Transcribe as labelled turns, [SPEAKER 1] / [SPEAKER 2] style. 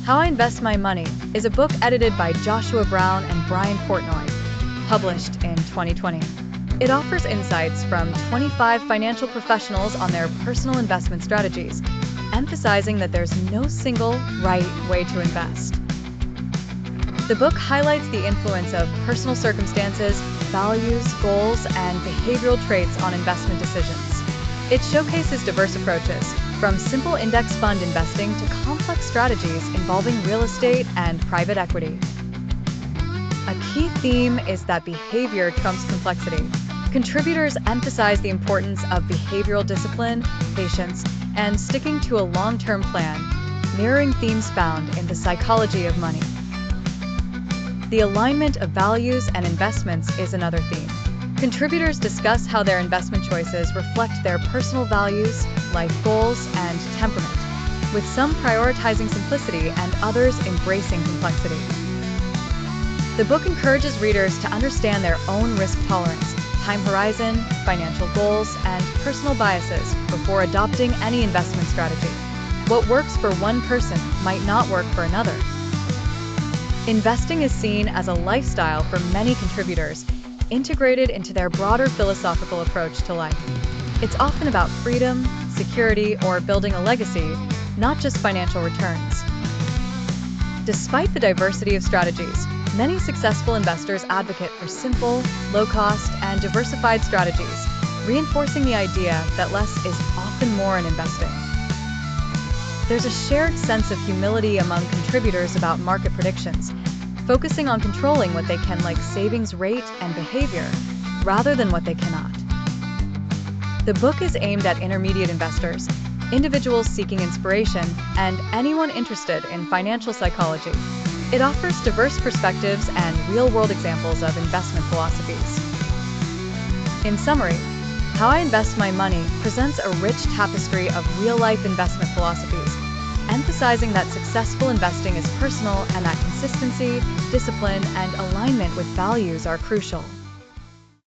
[SPEAKER 1] How I Invest My Money is a book edited by Joshua Brown and Brian Portnoy, published in 2020. It offers insights from 25 financial professionals on their personal investment strategies, emphasizing that there's no single right way to invest. The book highlights the influence of personal circumstances, values, goals, and behavioral traits on investment decisions. It showcases diverse approaches, from simple index fund investing to complex strategies involving real estate and private equity. A key theme is that behavior trumps complexity. Contributors emphasize the importance of behavioral discipline, patience, and sticking to a long-term plan, mirroring themes found in The Psychology of Money. The alignment of values and investments is another theme. Contributors discuss how their investment choices reflect their personal values, life goals, and temperament, with some prioritizing simplicity and others embracing complexity. The book encourages readers to understand their own risk tolerance, time horizon, financial goals, and personal biases before adopting any investment strategy. What works for one person might not work for another. Investing is seen as a lifestyle for many contributors, integrated into their broader philosophical approach to life. It's often about freedom, security, or building a legacy, not just financial returns. Despite the diversity of strategies, many successful investors advocate for simple, low-cost, and diversified strategies, reinforcing the idea that less is often more in investing. There's a shared sense of humility among contributors about market predictions, focusing on controlling what they can, like savings rate and behavior, rather than what they cannot. The book is aimed at intermediate investors, individuals seeking inspiration, and anyone interested in financial psychology. It offers diverse perspectives and real-world examples of investment philosophies. In summary, How I Invest My Money presents a rich tapestry of real-life investment philosophies, emphasizing that successful investing is personal and that consistency, discipline, and alignment with values are crucial.